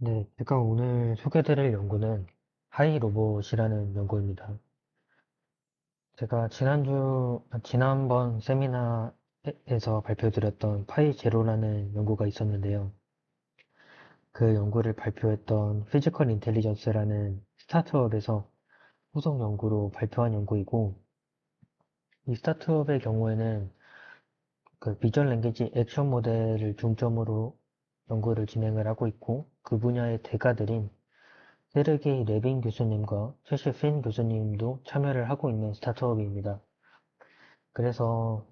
네, 제가 오늘 소개드릴 연구는 하이로봇이라는 연구입니다. 제가 지난번 세미나에서 발표드렸던 파이제로라는 연구가 있었는데요. 그 연구를 발표했던 피지컬 인텔리전스라는 스타트업에서 후속 연구로 발표한 연구이고, 이 스타트업의 경우에는 그 비전 랭귀지 액션 모델을 중점으로 연구를 진행을 하고 있고, 그 분야의 대가들인 세르게이 레빈 교수님과 최시 핀 교수님도 참여를 하고 있는 스타트업입니다. 그래서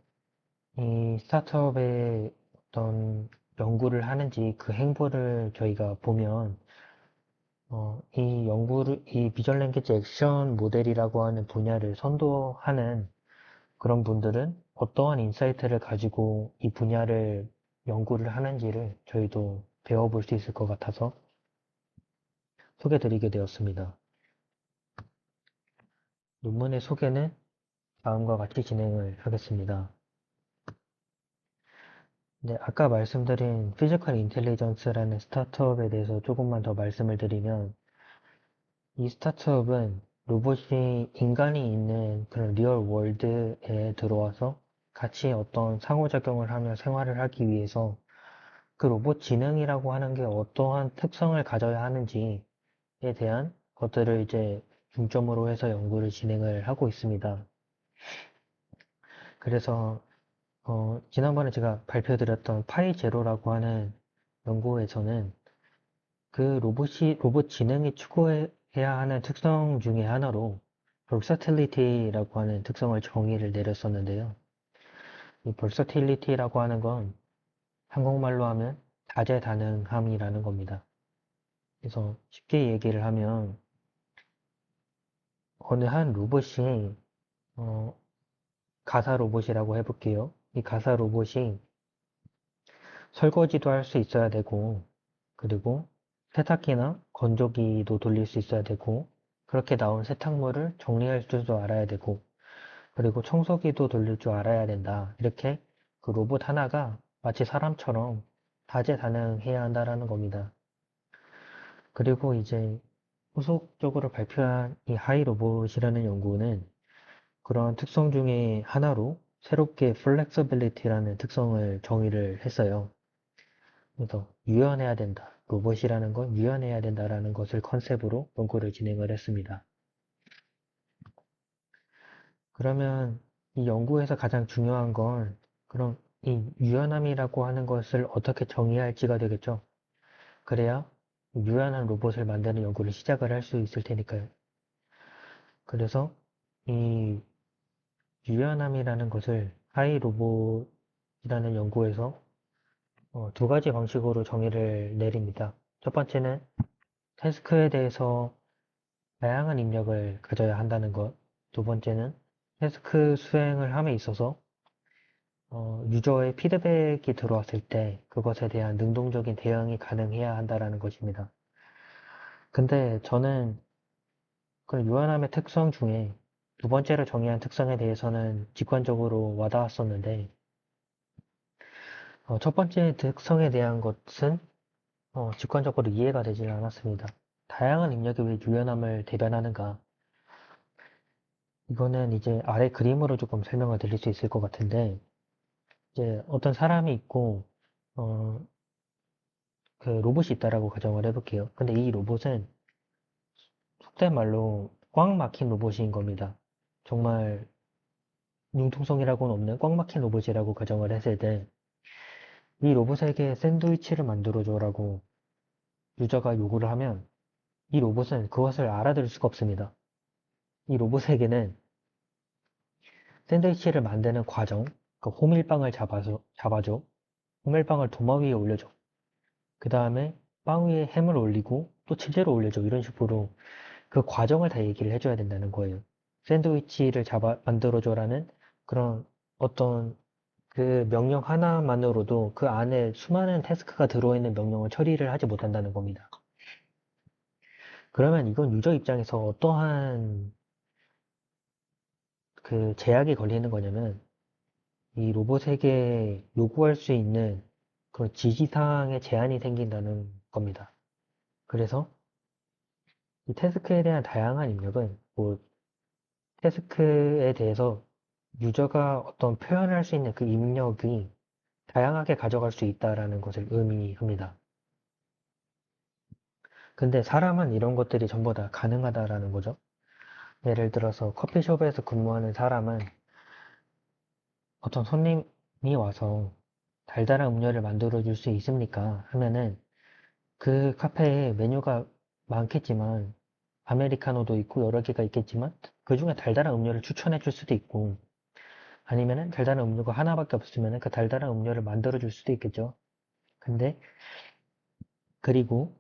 이 스타트업의 어떤 연구를 하는지 그 행보를 저희가 보면 이 비전 랭귀지 액션 모델이라고 하는 분야를 선도하는 그런 분들은 어떠한 인사이트를 가지고 이 분야를 연구를 하는지를 저희도 배워볼 수 있을 것 같아서 소개드리게 되었습니다. 논문의 소개는 다음과 같이 진행을 하겠습니다. 네, 아까 말씀드린 피지컬 인텔리전스라는 스타트업에 대해서 조금만 더 말씀을 드리면 이 스타트업은 로봇이 인간이 있는 그런 리얼 월드에 들어와서 같이 어떤 상호작용을 하며 생활을 하기 위해서 그 로봇 지능이라고 하는 게 어떠한 특성을 가져야 하는지에 대한 것들을 이제 중점으로 해서 연구를 진행을 하고 있습니다. 그래서 지난번에 제가 발표드렸던 파이제로라고 하는 연구에서는 그 로봇 지능이 추구해야 하는 특성 중에 하나로 versatility라고 하는 특성을 정의를 내렸었는데요. 이 versatility라고 하는 건 한국말로 하면 다재다능함이라는 겁니다. 그래서 쉽게 얘기를 하면 어느 한 로봇이 어, 가사 로봇이라고 해볼게요. 이 가사 로봇이 설거지도 할 수 있어야 되고, 그리고 세탁기나 건조기도 돌릴 수 있어야 되고, 그렇게 나온 세탁물을 정리할 줄도 알아야 되고, 그리고 청소기도 돌릴 줄 알아야 된다. 이렇게 그 로봇 하나가 마치 사람처럼 다재다능해야 한다라는 겁니다. 그리고 이제 후속적으로 발표한 이 하이 로봇이라는 연구는 그런 특성 중에 하나로 새롭게 flexibility라는 특성을 정의를 했어요. 그래서 유연해야 된다. 로봇이라는 건 유연해야 된다라는 것을 컨셉으로 연구를 진행을 했습니다. 그러면 이 연구에서 가장 중요한 건 그럼 이 유연함이라고 하는 것을 어떻게 정의할지가 되겠죠. 그래야 유연한 로봇을 만드는 연구를 시작을 할 수 있을 테니까요. 그래서 이 유연함이라는 것을 하이 로봇이라는 연구에서 두 가지 방식으로 정의를 내립니다. 첫 번째는 태스크에 대해서 다양한 입력을 가져야 한다는 것. 두 번째는 태스크 수행을 함에 있어서 유저의 피드백이 들어왔을 때 그것에 대한 능동적인 대응이 가능해야 한다는 것입니다. 근데 저는 그 유연함의 특성 중에 두 번째로 정의한 특성에 대해서는 직관적으로 와닿았었는데 첫 번째 특성에 대한 것은 직관적으로 이해가 되질 않았습니다. 다양한 입력이 왜 유연함을 대변하는가? 이거는 이제 아래 그림으로 조금 설명을 드릴 수 있을 것 같은데, 이제 어떤 사람이 있고, 어, 그 로봇이 있다라고 가정을 해볼게요. 근데 이 로봇은 속된 말로 꽉 막힌 로봇인 겁니다. 정말 융통성이라고는 없는 꽉 막힌 로봇이라고 가정을 했을 때, 이 로봇에게 샌드위치를 만들어줘라고 유저가 요구를 하면, 이 로봇은 그것을 알아들을 수가 없습니다. 이 로봇에게는 샌드위치를 만드는 과정, 그 호밀빵을 잡아줘. 호밀빵을 도마 위에 올려줘. 그 다음에 빵 위에 햄을 올리고 또 치즈를 올려줘. 이런 식으로 그 과정을 다 얘기를 해줘야 된다는 거예요. 샌드위치를 만들어줘라는 그런 어떤 그 명령 하나만으로도 그 안에 수많은 태스크가 들어있는 명령을 처리를 하지 못한다는 겁니다. 그러면 이건 유저 입장에서 어떠한 그 제약이 걸리는 거냐면 이 로봇에게 요구할 수 있는 그런 지시사항에 제한이 생긴다는 겁니다. 그래서 이 태스크에 대한 다양한 입력은 뭐 태스크에 대해서 유저가 어떤 표현할 수 있는 그 입력이 다양하게 가져갈 수 있다라는 것을 의미합니다. 근데 사람은 이런 것들이 전부 다 가능하다라는 거죠. 예를 들어서 커피숍에서 근무하는 사람은 어떤 손님이 와서 달달한 음료를 만들어 줄 수 있습니까? 하면은 그 카페에 메뉴가 많겠지만 아메리카노도 있고 여러 개가 있겠지만 그 중에 달달한 음료를 추천해 줄 수도 있고 아니면은 달달한 음료가 하나밖에 없으면은 그 달달한 음료를 만들어 줄 수도 있겠죠. 근데 그리고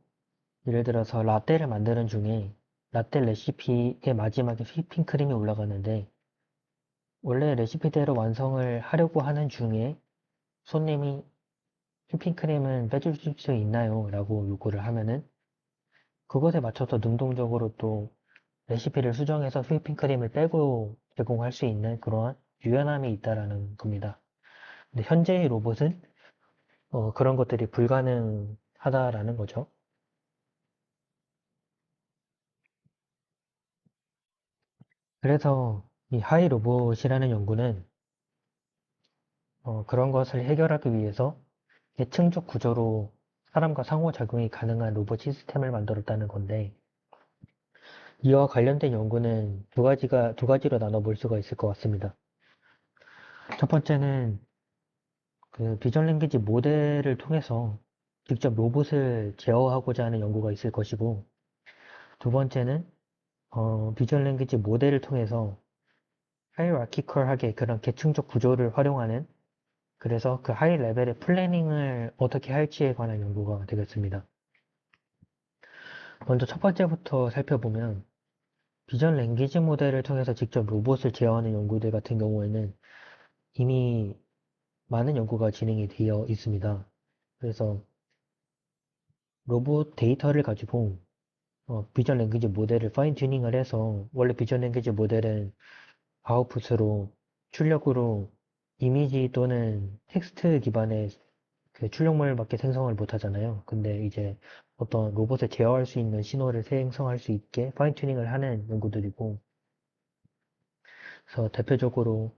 예를 들어서 라떼를 만드는 중에 라떼 레시피의 마지막에 휘핑크림이 올라가는데 원래 레시피대로 완성을 하려고 하는 중에 손님이 휘핑크림은 빼줄 수 있나요? 라고 요구를 하면은 그것에 맞춰서 능동적으로 또 레시피를 수정해서 휘핑크림을 빼고 제공할 수 있는 그러한 유연함이 있다라는 겁니다. 근데 현재의 로봇은 그런 것들이 불가능하다라는 거죠. 그래서 이 하이 로봇이라는 연구는 그런 것을 해결하기 위해서 계층적 구조로 사람과 상호작용이 가능한 로봇 시스템을 만들었다는 건데 이와 관련된 연구는 두 가지로 나눠볼 수가 있을 것 같습니다. 첫 번째는 그 비전 랭귀지 모델을 통해서 직접 로봇을 제어하고자 하는 연구가 있을 것이고 두 번째는 비전 랭귀지 모델을 통해서 하이라키컬하게 그런 계층적 구조를 활용하는 그래서 그 하이 레벨의 플래닝을 어떻게 할지에 관한 연구가 되겠습니다. 먼저 첫 번째부터 살펴보면 비전 랭귀지 모델을 통해서 직접 로봇을 제어하는 연구들 같은 경우에는 이미 많은 연구가 진행이 되어 있습니다. 그래서 로봇 데이터를 가지고 비전 랭귀지 모델을 파인 튜닝을 해서 원래 비전 랭귀지 모델은 아웃풋으로 출력으로 이미지 또는 텍스트 기반의 그 출력물밖에 생성을 못 하잖아요. 근데 이제 어떤 로봇을 제어할 수 있는 신호를 생성할 수 있게 파인 튜닝을 하는 연구들이고 그래서 대표적으로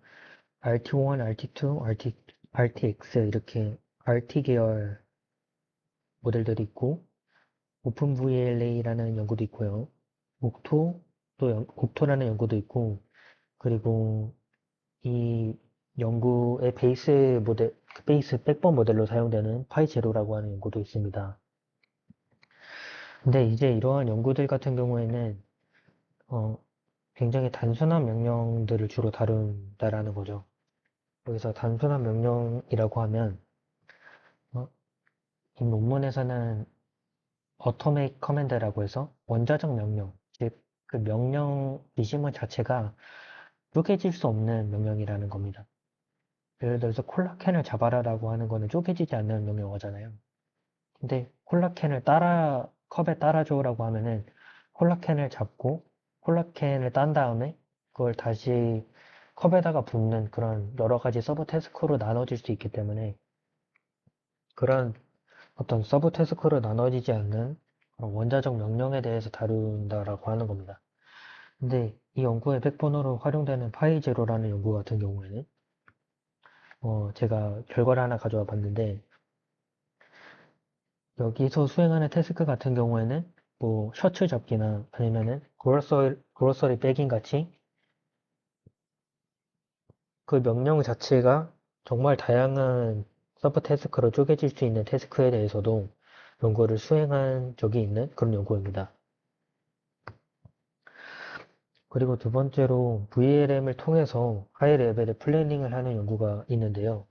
RT1, RT2, RTX 이렇게 RT 계열 모델들이 있고 오픈VLA라는 연구도 있고요. 옥토라는 연구도 있고 그리고 이 연구의 베이스 모델, 그 베이스 백본 모델로 사용되는 파이제로라고 하는 연구도 있습니다. 근데 이제 이러한 연구들 같은 경우에는 어, 굉장히 단순한 명령들을 주로 다룬다라는 거죠. 여기서 단순한 명령이라고 하면 어, 이 논문에서는 automate command라고 해서 원자적 명령, 즉 그 명령 리시먼 자체가 쪼개질 수 없는 명령이라는 겁니다. 예를 들어서 콜라캔을 잡아라라고 하는 거는 쪼개지지 않는 명령어잖아요. 근데 콜라캔을 컵에 따라줘라고 하면은 콜라캔을 잡고 콜라캔을 딴 다음에 그걸 다시 컵에다가 붓는 그런 여러 가지 서브 태스크로 나눠질 수 있기 때문에 그런 어떤 서브 태스크로 나눠지지 않는 그런 원자적 명령에 대해서 다룬다라고 하는 겁니다. 근데 이 연구의 백본으로 활용되는 파이제로라는 연구 같은 경우에는 제가 결과를 하나 가져와 봤는데 여기서 수행하는 태스크 같은 경우에는 뭐 셔츠 접기나 아니면은 그로서리 백인 같이 그 명령 자체가 정말 다양한 서브 태스크로 쪼개질 수 있는 태스크에 대해서도 연구를 수행한 적이 있는 그런 연구입니다. 그리고 두 번째로 VLM을 통해서 하이 레벨의 플래닝을 하는 연구가 있는데요.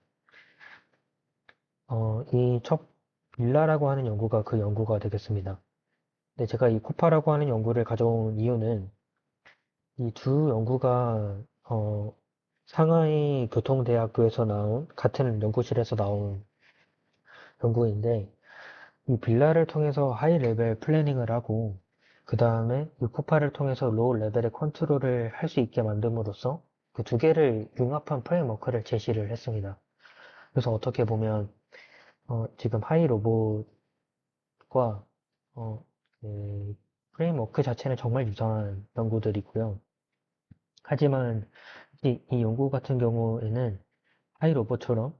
이 첫 빌라라고 하는 연구가 그 연구가 되겠습니다. 근데 제가 이 코파라고 하는 연구를 가져온 이유는 이 두 연구가 상하이 교통대학교에서 나온 같은 연구실에서 나온 연구인데 이 빌라를 통해서 하이 레벨 플래닝을 하고 그 다음에 이 코파를 통해서 로우 레벨의 컨트롤을 할 수 있게 만듦으로써 그 두 개를 융합한 프레임워크를 제시를 했습니다. 그래서 어떻게 보면 지금 하이 로봇과 프레임워크 자체는 정말 유사한 연구들이고요. 하지만 이 연구 같은 경우에는 하이로봇처럼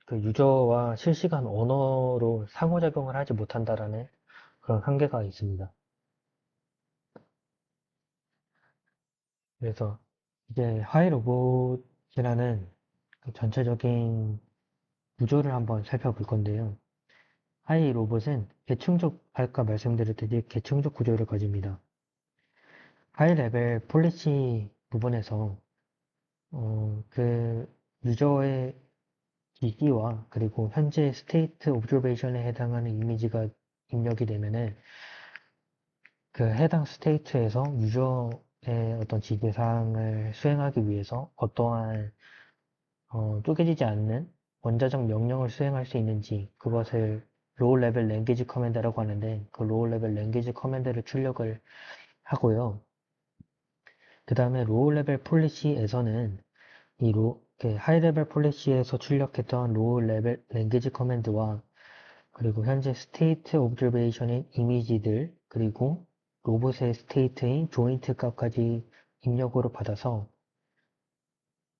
그 유저와 실시간 언어로 상호작용을 하지 못한다라는 그런 한계가 있습니다. 그래서 이제 하이로봇이라는 그 전체적인 구조를 한번 살펴볼 건데요. 하이로봇은 아까 말씀드렸듯이 계층적 구조를 가집니다. 하이레벨 폴리시 부분에서 그 유저의 기기와 그리고 현재 스테이트 오브저베이션에 해당하는 이미지가 입력이 되면은 그 해당 스테이트에서 유저의 어떤 지시사항을 수행하기 위해서 어떠한 쪼개지지 않는 원자적 명령을 수행할 수 있는지 그것을 로우 레벨 랭귀지 커맨드라고 하는데 그 로우 레벨 랭귀지 커맨드를 출력을 하고요. 그 다음에 로우 레벨 폴리시에서는 그 하이 레벨 폴리시에서 출력했던 로우 레벨 랭귀지 커맨드와 그리고 현재 스테이트 오브저베이션의 이미지들 그리고 로봇의 스테이트인 조인트 값까지 입력으로 받아서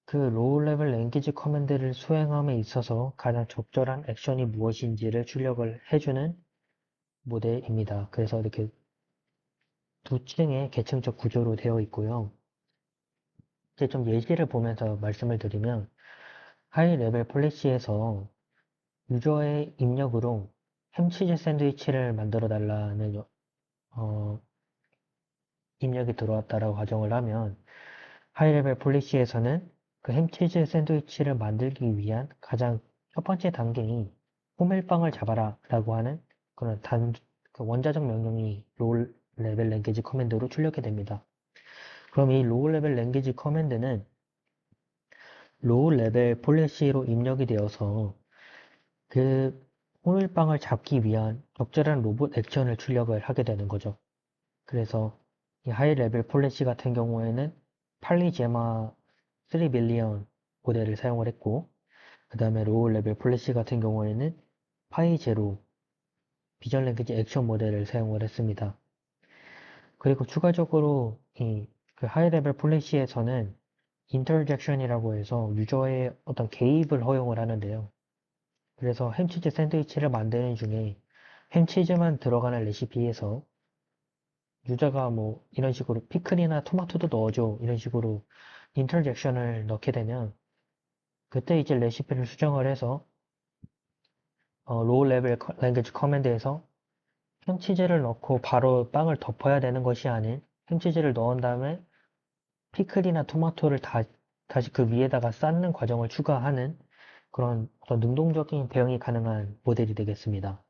그 로우 레벨 랭귀지 커맨드를 수행함에 있어서 가장 적절한 액션이 무엇인지를 출력을 해주는 모델입니다. 그래서 이렇게 두 층의 계층적 구조로 되어 있고요. 이제 좀 예시를 보면서 말씀을 드리면 하이 레벨 폴리시에서 유저의 입력으로 햄치즈 샌드위치를 만들어 달라는 입력이 들어왔다라고 가정을 하면 하이레벨 폴리시에서는 그 햄치즈 샌드위치를 만들기 위한 가장 첫 번째 단계인 호밀빵을 잡아라 라고 하는 그런 그 원자적 명령이 로우 레벨 랭귀지 커맨드로 출력이 됩니다. 그럼 이 로우 레벨 랭귀지 커맨드는 로우 레벨 폴리시로 입력이 되어서 그 호밀빵을 잡기 위한 적절한 로봇 액션을 출력을 하게 되는 거죠. 그래서 이 하이 레벨 폴리시 같은 경우에는 팔리제마 3 빌리언 모델을 사용을 했고 그 다음에 로우 레벨 폴리시 같은 경우에는 파이제로 비전 랭귀지 액션 모델을 사용을 했습니다. 그리고 추가적으로 이 그 하이 레벨 폴리시에서는 인터젝션이라고 해서 유저의 어떤 개입을 허용을 하는데요. 그래서 햄치즈 샌드위치를 만드는 중에 햄치즈만 들어가는 레시피에서 유저가 뭐 이런 식으로 피클이나 토마토도 넣어줘 이런 식으로 인터젝션을 넣게 되면 그때 이제 레시피를 수정을 해서 로우 레벨 랭귀지 커맨드에서 햄치즈를 넣고 바로 빵을 덮어야 되는 것이 아닌 햄치즈를 넣은 다음에 피클이나 토마토를 다시 그 위에다가 쌓는 과정을 추가하는 그런 어떤 능동적인 대응이 가능한 모델이 되겠습니다.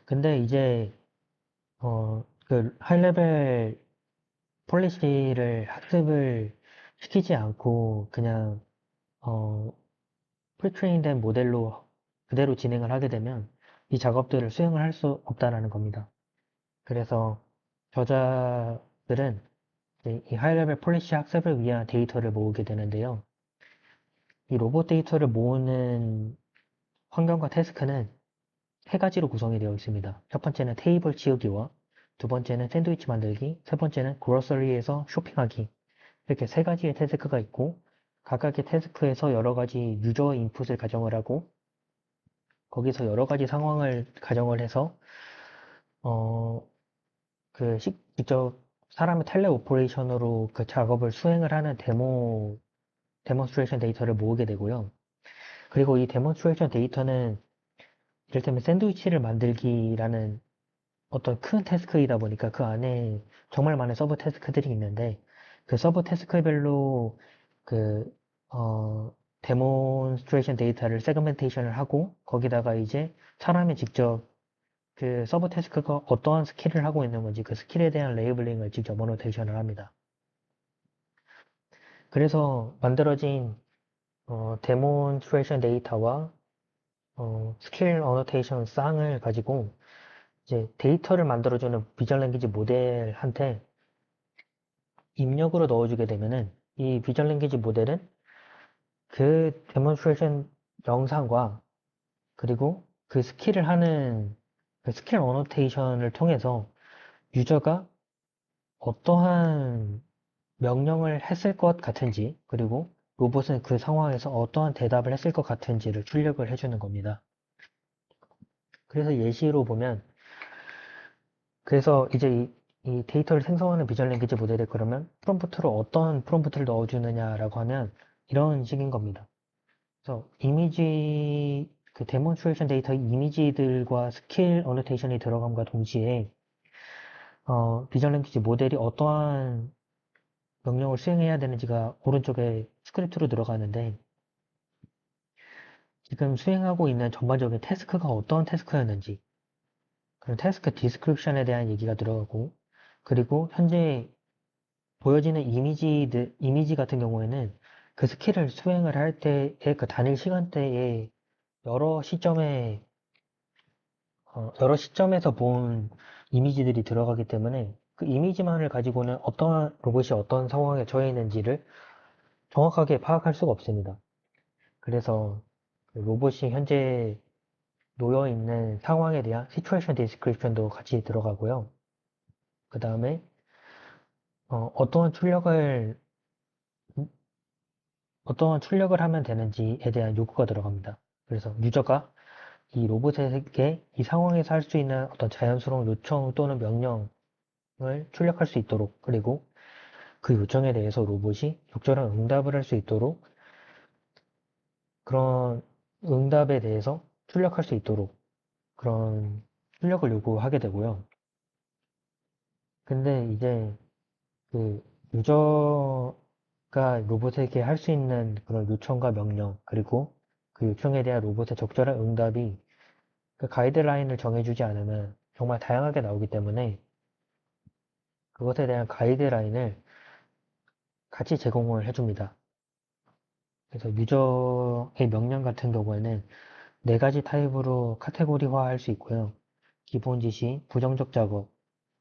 근데 이제 그 하이레벨 폴리시를 학습을 시키지 않고 그냥 프리트레인된 모델로 그대로 진행을 하게 되면 이 작업들을 수행을 할 수 없다라는 겁니다. 그래서 저자들은 이 하이레벨 폴리시 학습을 위한 데이터를 모으게 되는데요. 이 로봇 데이터를 모으는 환경과 태스크는 세 가지로 구성이 되어 있습니다. 첫 번째는 테이블 치우기와 두 번째는 샌드위치 만들기, 세 번째는 그로서리에서 쇼핑하기. 이렇게 세 가지의 태스크가 있고 각각의 태스크에서 여러 가지 유저 인풋을 가정을 하고 거기서 여러 가지 상황을 가정을 해서 어, 직접 사람의 텔레 오퍼레이션으로 그 작업을 수행을 하는 데몬스트레이션 데이터를 모으게 되고요. 그리고 이 데몬스트레이션 데이터는 이를테면 샌드위치를 만들기라는 어떤 큰 태스크이다 보니까 그 안에 정말 많은 서브 태스크들이 있는데 그 서브 태스크별로 그 데몬스트레이션 데이터를 세그멘테이션을 하고 거기다가 이제 사람이 직접 그 서브 태스크가 어떠한 스킬을 하고 있는 건지 그 스킬에 대한 레이블링을 직접 어노테이션을 합니다. 그래서 만들어진 데몬스트레이션 데이터와 스킬 어노테이션 쌍을 가지고 이제 데이터를 만들어주는 비전 랭귀지 모델한테 입력으로 넣어주게 되면은 이 비전 랭귀지 모델은 그 데몬스트레이션 영상과 그리고 그 스킬을 하는 그 스킬 어노테이션을 통해서 유저가 어떠한 명령을 했을 것 같은지, 그리고 로봇은 그 상황에서 어떠한 대답을 했을 것 같은지를 출력을 해주는 겁니다. 그래서 예시로 보면, 그래서 이제 이 데이터를 생성하는 비전 랭귀지 모델에 그러면 프롬프트로 어떤 프롬프트를 넣어주느냐라고 하면 이런 식인 겁니다. 그래서 이미지, 그 데몬스트레이션 데이터 이미지들과 스킬 어노테이션이 들어감과 동시에 비전 랭귀지 모델이 어떠한 명령을 수행해야 되는지가 오른쪽에 스크립트로 들어가는데 지금 수행하고 있는 전반적인 태스크가 어떤 태스크였는지 그런 태스크 디스크립션에 대한 얘기가 들어가고 그리고 현재 보여지는 이미지 같은 경우에는 그 스킬을 수행을 할 때의 그 단일 시간대에 여러 시점에 여러 시점에서 본 이미지들이 들어가기 때문에 그 이미지만을 가지고는 어떠한 로봇이 어떤 상황에 처해 있는지를 정확하게 파악할 수가 없습니다. 그래서 그 로봇이 현재 놓여 있는 상황에 대한 시츄에이션 디스크립션도 같이 들어가고요. 그 다음에 어떠한 출력을 하면 되는지에 대한 요구가 들어갑니다. 그래서 유저가 이 로봇에게 이 상황에서 할 수 있는 어떤 자연스러운 요청 또는 명령을 출력할 수 있도록 그리고 그 요청에 대해서 로봇이 적절한 응답을 할 수 있도록 그런 응답에 대해서 출력할 수 있도록 그런 출력을 요구하게 되고요. 근데 이제 그 유저가 로봇에게 할 수 있는 그런 요청과 명령 그리고 그 요청에 대한 로봇의 적절한 응답이 그 가이드라인을 정해주지 않으면 정말 다양하게 나오기 때문에 그것에 대한 가이드라인을 같이 제공을 해줍니다. 그래서 유저의 명령 같은 경우에는 네 가지 타입으로 카테고리화 할 수 있고요. 기본 지시, 부정적 작업,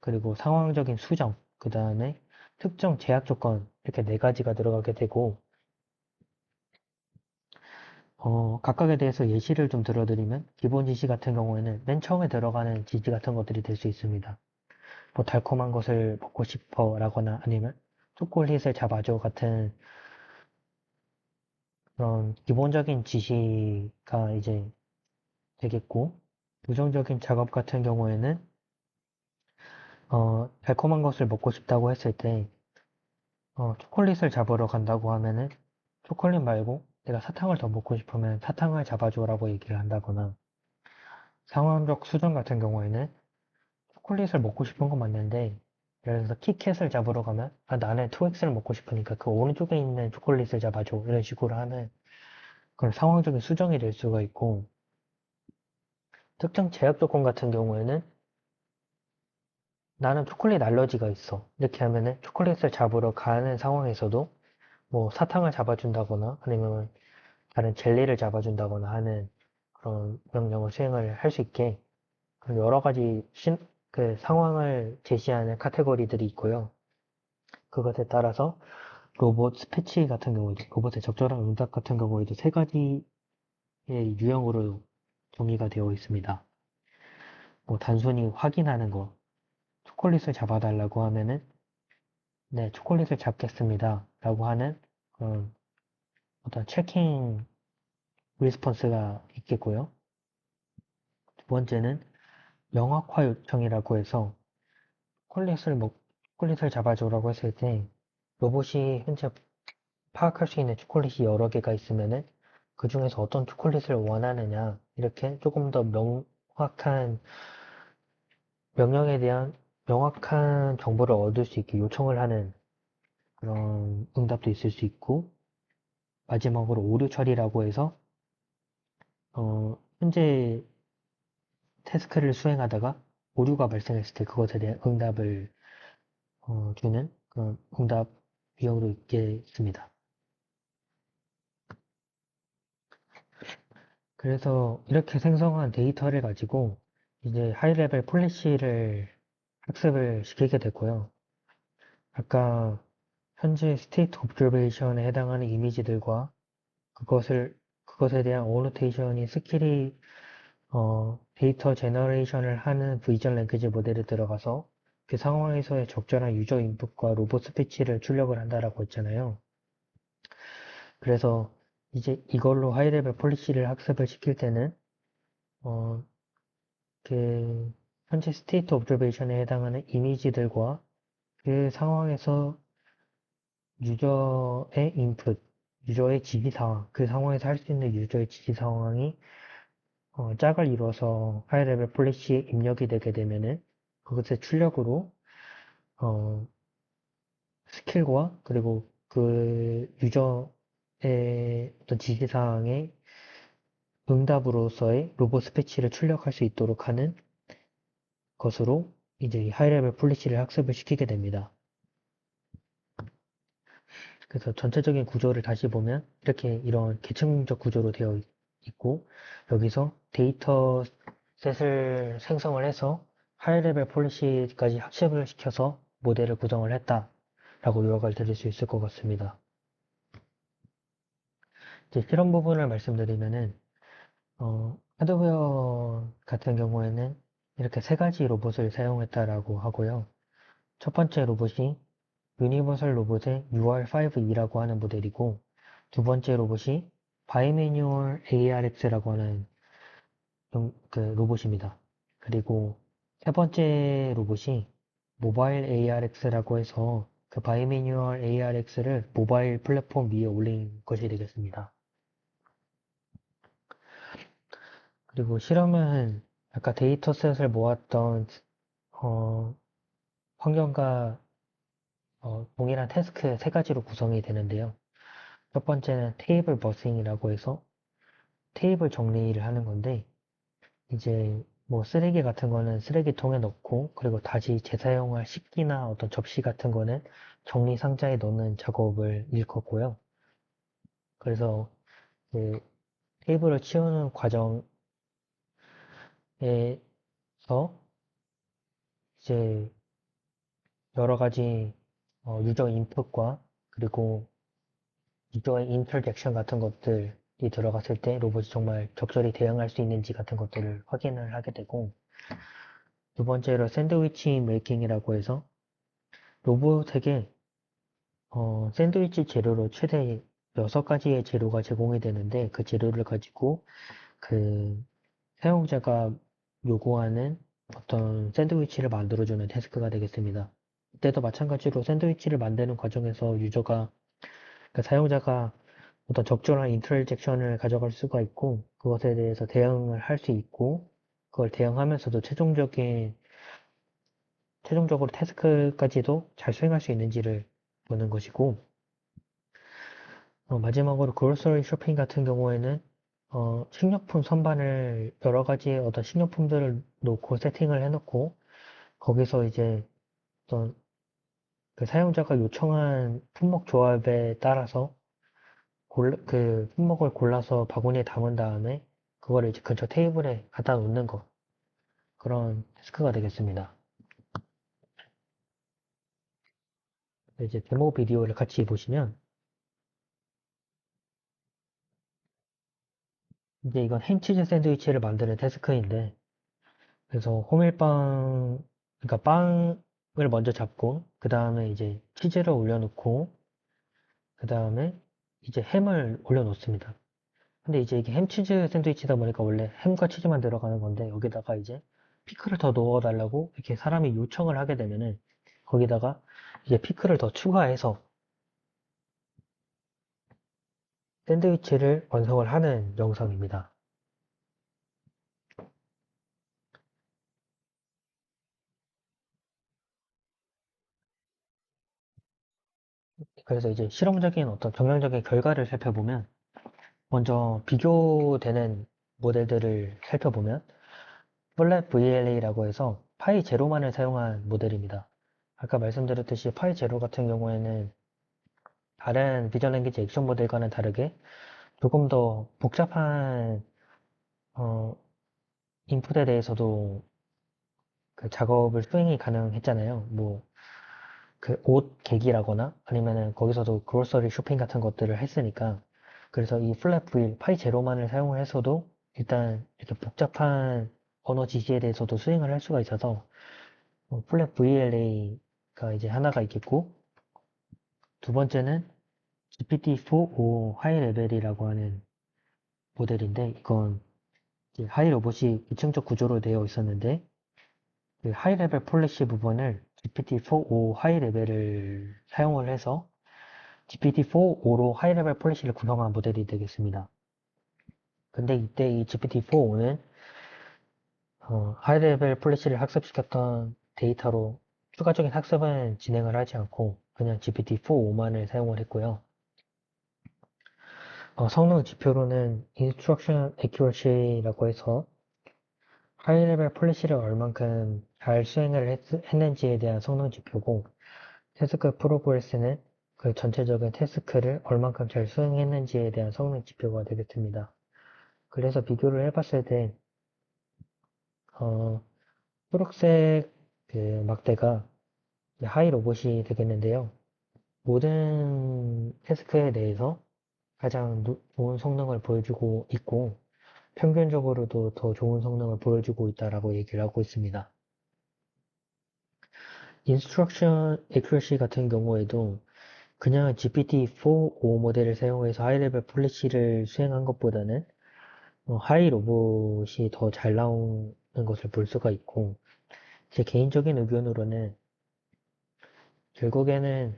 그리고 상황적인 수정, 그 다음에 특정 제약 조건 이렇게 네 가지가 들어가게 되고 각각에 대해서 예시를 좀 들어드리면 기본 지시 같은 경우에는 맨 처음에 들어가는 지시 같은 것들이 될 수 있습니다. 뭐 달콤한 것을 먹고 싶어 라거나 아니면 초콜릿을 잡아줘 같은 그런 기본적인 지시가 이제 되겠고 부정적인 작업 같은 경우에는 달콤한 것을 먹고 싶다고 했을 때 초콜릿을 잡으러 간다고 하면은 초콜릿 말고 내가 사탕을 더 먹고 싶으면 사탕을 잡아줘라고 얘기를 한다거나 상황적 수정 같은 경우에는 초콜릿을 먹고 싶은 건 맞는데 예를 들어서 키캣을 잡으러 가면 나는 2X를 먹고 싶으니까 그 오른쪽에 있는 초콜릿을 잡아줘 이런 식으로 하는 그런 상황적인 수정이 될 수가 있고 특정 제약 조건 같은 경우에는 나는 초콜릿 알러지가 있어 이렇게 하면은 초콜릿을 잡으러 가는 상황에서도 뭐 사탕을 잡아준다거나 아니면 다른 젤리를 잡아준다거나 하는 그런 명령을 수행을 할 수 있게 그런 여러 가지 그 상황을 제시하는 카테고리들이 있고요. 그것에 따라서 로봇 스패치 같은 경우에도 로봇의 적절한 응답 같은 경우에도 세 가지의 유형으로 정의가 되어 있습니다. 뭐 단순히 확인하는 거, 초콜릿을 잡아달라고 하면은 네, 초콜릿을 잡겠습니다. 라고 하는 그런 어떤 체킹 리스폰스가 있겠고요. 두 번째는 명확화 요청이라고 해서 초콜릿을 잡아줘라고 했을 때 로봇이 현재 파악할 수 있는 초콜릿이 여러 개가 있으면은 그 중에서 어떤 초콜릿을 원하느냐 이렇게 조금 더 명확한 명령에 대한 명확한 정보를 얻을 수 있게 요청을 하는 그런 응답도 있을 수 있고 마지막으로 오류 처리라고 해서 현재 태스크를 수행하다가 오류가 발생했을 때 그것에 대한 응답을 주는 그런 응답 유형으로 있겠습니다. 그래서 이렇게 생성한 데이터를 가지고 이제 하이레벨 폴리시를 학습을 시키게 됐고요. 아까 현재 스테이트 옵저베이션에 해당하는 이미지들과 그것에 대한 어노테이션이 스킬이 데이터 제너레이션을 하는 비전 랭귀지 모델에 들어가서 그 상황에서의 적절한 유저 인풋과 로봇 스피치를 출력을 한다라고 했잖아요. 그래서 이제 이걸로 하이레벨 폴리시를 학습을 시킬 때는 어, 그 현재 스테이트 오브저베이션에 해당하는 이미지들과 그 상황에서 유저의 인풋, 유저의 지시 상황, 그 상황에서 할 수 있는 유저의 지시 상황이 짝을 이루어서 하이레벨 폴리시에 입력이 되게 되면은 그것의 출력으로 어, 스킬과 그리고 그 유저의 어떤 지시사항의 응답으로서의 로봇 스피치를 출력할 수 있도록 하는 것으로 이제 하이레벨 폴리시를 학습을 시키게 됩니다. 그래서 전체적인 구조를 다시 보면 이렇게 이런 계층적 구조로 되어 있고 여기서 데이터 셋을 생성을 해서 하이레벨 폴리시까지 학습을 시켜서 모델을 구성을 했다라고 요약을 드릴 수 있을 것 같습니다. 이제 실험 부분을 말씀드리면은 하드웨어 같은 경우에는 이렇게 세 가지 로봇을 사용했다라고 하고요. 첫 번째 로봇이 유니버설 로봇의 UR5E라고 하는 모델이고 두 번째 로봇이 바이매뉴얼 ARX라고 하는 그 로봇입니다. 그리고 세 번째 로봇이 모바일 ARX라고 해서 그 바이매뉴얼 ARX를 모바일 플랫폼 위에 올린 것이 되겠습니다. 그리고 실험은 아까 데이터셋을 모았던 어, 환경과 동일한 태스크 세 가지로 구성이 되는데요. 첫 번째는 테이블 버싱이라고 해서 테이블 정리를 하는 건데 이제 뭐 쓰레기 같은 거는 쓰레기통에 넣고 그리고 다시 재사용할 식기나 어떤 접시 같은 거는 정리 상자에 넣는 작업을 일컫고요. 그래서 그 테이블을 치우는 과정에서 이제 여러 가지 유저 인풋과 그리고 유저의 인터랙션 같은 것들이 들어갔을 때 로봇이 정말 적절히 대응할 수 있는지 같은 것들을 확인을 하게 되고 두 번째로 샌드위치 메이킹이라고 해서 로봇에게 샌드위치 재료로 최대 6가지의 재료가 제공이 되는데 그 재료를 가지고 그 사용자가 요구하는 어떤 샌드위치를 만들어주는 태스크가 되겠습니다. 이때도 마찬가지로 샌드위치를 만드는 과정에서 유저가 그러니까 사용자가 어떤 적절한 인터랙션을 가져갈 수가 있고 그것에 대해서 대응을 할 수 있고 그걸 대응하면서도 최종적으로 태스크까지도 잘 수행할 수 있는지를 보는 것이고 마지막으로 그로서리 쇼핑 같은 경우에는 식료품 선반을 여러 가지의 어떤 식료품들을 놓고 세팅을 해놓고 거기서 이제 어떤 그 사용자가 요청한 품목 조합에 따라서 그 품목을 골라서 바구니에 담은 다음에 그거를 이제 근처 테이블에 갖다 놓는 거 그런 태스크가 되겠습니다. 이제 데모 비디오를 같이 보시면 이제 이건 햄치즈 샌드위치를 만드는 태스크인데 그래서 호밀빵 그러니까 빵을 먼저 잡고 그 다음에 이제 치즈를 올려놓고 그 다음에 이제 햄을 올려놓습니다. 근데 이제 이게 햄치즈 샌드위치다 보니까 원래 햄과 치즈만 들어가는 건데 여기다가 이제 피클을 더 넣어달라고 이렇게 사람이 요청을 하게 되면은 거기다가 이제 피클을 더 추가해서 샌드위치를 완성을 하는 영상입니다. 그래서 이제 실험적인 어떤 경영적인 결과를 살펴보면 먼저 비교되는 모델들을 살펴보면 플랫 VLA라고 해서 파이 제로만을 사용한 모델입니다. 아까 말씀드렸듯이 파이 제로 같은 경우에는 다른 비전 랭귀지 액션 모델과는 다르게 조금 더 복잡한 어, 인풋에 대해서도 그 작업을 수행이 가능했잖아요. 뭐 그 옷 계기라거나 아니면은 거기서도 그로서리 쇼핑 같은 것들을 했으니까 그래서 이 플랫 V 파이 제로만을 사용을 해서도 일단 이렇게 복잡한 언어 지시에 대해서도 수행을 할 수가 있어서 플랫 VLA가 이제 하나가 있겠고, 두 번째는 GPT-4o 하이 레벨이라고 하는 모델인데, 이건 이제 하이 로봇이 기층적 구조로 되어 있었는데, 그 하이 레벨 폴리시 부분을 GPT-4o 하이 레벨을 사용을 해서 GPT-4o로 하이 레벨 폴리시를 구성한 모델이 되겠습니다. 근데 이때 이 GPT-4o는 하이 레벨 폴리시를 학습시켰던 데이터로 추가적인 학습은 진행을 하지 않고 그냥 GPT-4o만을 사용을 했고요. 성능 지표로는 Instruction Accuracy라고 해서 하이 레벨 폴리시를 얼만큼 잘 수행을 했는지에 대한 성능 지표고, 태스크 프로그레스는 그 전체적인 태스크를 얼만큼 잘 수행했는지에 대한 성능 지표가 되겠습니다. 그래서 비교를 해봤을 때 초록색 그 막대가 하이 로봇이 되겠는데요. 모든 태스크에 대해서 가장 좋은 성능을 보여주고 있고, 평균적으로도 더 좋은 성능을 보여주고 있다라고 얘기를 하고 있습니다. Instruction Accuracy 같은 경우에도 그냥 GPT-4o 모델을 사용해서 하이레벨 폴리시를 수행한 것보다는 하이 로봇이 더 잘 나오는 것을 볼 수가 있고, 제 개인적인 의견으로는 결국에는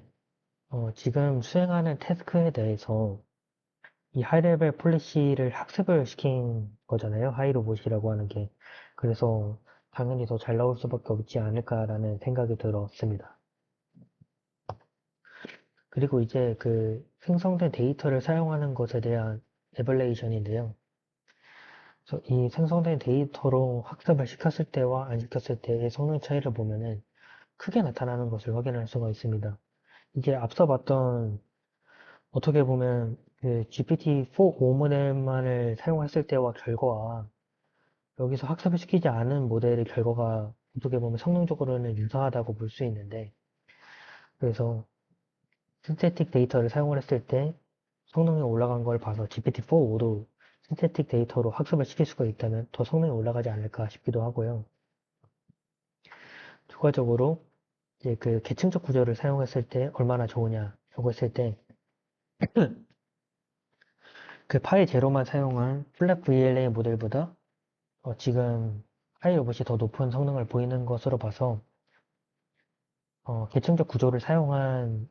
지금 수행하는 태스크에 대해서 이 하이레벨 폴리시를 학습을 시킨 거잖아요. 하이 로봇이라고 하는 게. 그래서 당연히 더 잘 나올 수밖에 없지 않을까라는 생각이 들었습니다. 그리고 이제 그 생성된 데이터를 사용하는 것에 대한 에벌레이션인데요. 그래서 이 생성된 데이터로 학습을 시켰을 때와 안 시켰을 때의 성능 차이를 보면은 크게 나타나는 것을 확인할 수가 있습니다. 이게 앞서 봤던 어떻게 보면 그 GPT-4o 모델만을 사용했을 때와 결과와 여기서 학습을 시키지 않은 모델의 결과가 어떻게 보면 성능적으로는 유사하다고 볼 수 있는데, 그래서 신테틱 데이터를 사용을 했을 때 성능이 올라간 걸 봐서 GPT-4o도 신테틱 데이터로 학습을 시킬 수가 있다면 더 성능이 올라가지 않을까 싶기도 하고요. 추가적으로 이제 그 계층적 구조를 사용했을 때 얼마나 좋으냐라고 했을 때 그 파이 제로만 사용한 플랫 VLA 모델보다 지금 하이 로봇이 더 높은 성능을 보이는 것으로 봐서 계층적 구조를 사용한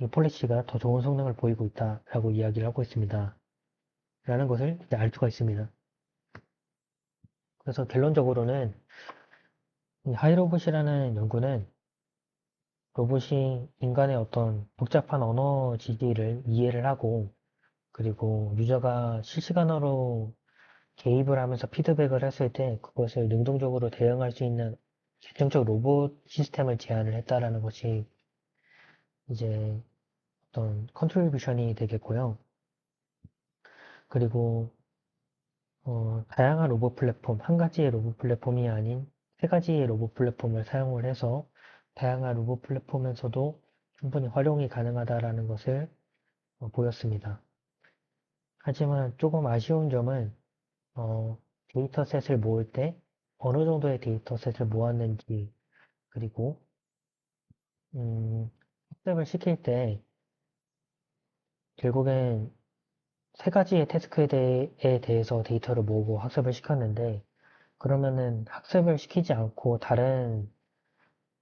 이 폴리시가 더 좋은 성능을 보이고 있다라고 이야기를 하고 있습니다. 라는 것을 이제 알 수가 있습니다. 그래서 결론적으로는 이 하이로봇이라는 연구는 로봇이 인간의 어떤 복잡한 언어 지리를 이해를 하고 그리고 유저가 실시간으로 개입을 하면서 피드백을 했을 때 그것을 능동적으로 대응할 수 있는 결정적 로봇 시스템을 제안을 했다라는 것이 이제 어떤 컨트리뷰션이 되겠고요. 그리고 다양한 로봇 플랫폼, 한 가지의 로봇 플랫폼이 아닌 세 가지의 로봇 플랫폼을 사용을 해서 다양한 로봇 플랫폼에서도 충분히 활용이 가능하다라는 것을 보였습니다. 하지만 조금 아쉬운 점은 데이터셋을 모을 때 어느 정도의 데이터셋을 모았는지 그리고 학습을 시킬 때 결국엔 세 가지의 태스크에 대해서 데이터를 모으고 학습을 시켰는데 그러면은 학습을 시키지 않고 다른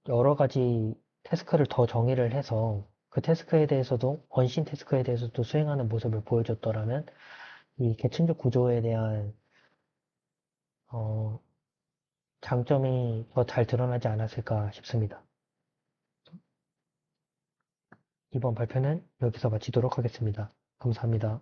여러 가지 태스크를 더 정의를 해서 그 태스크에 대해서도 원신 태스크에 대해서도 수행하는 모습을 보여줬더라면 이 계층적 구조에 대한 어, 장점이 더 잘 드러나지 않았을까 싶습니다. 이번 발표는 여기서 마치도록 하겠습니다. 감사합니다.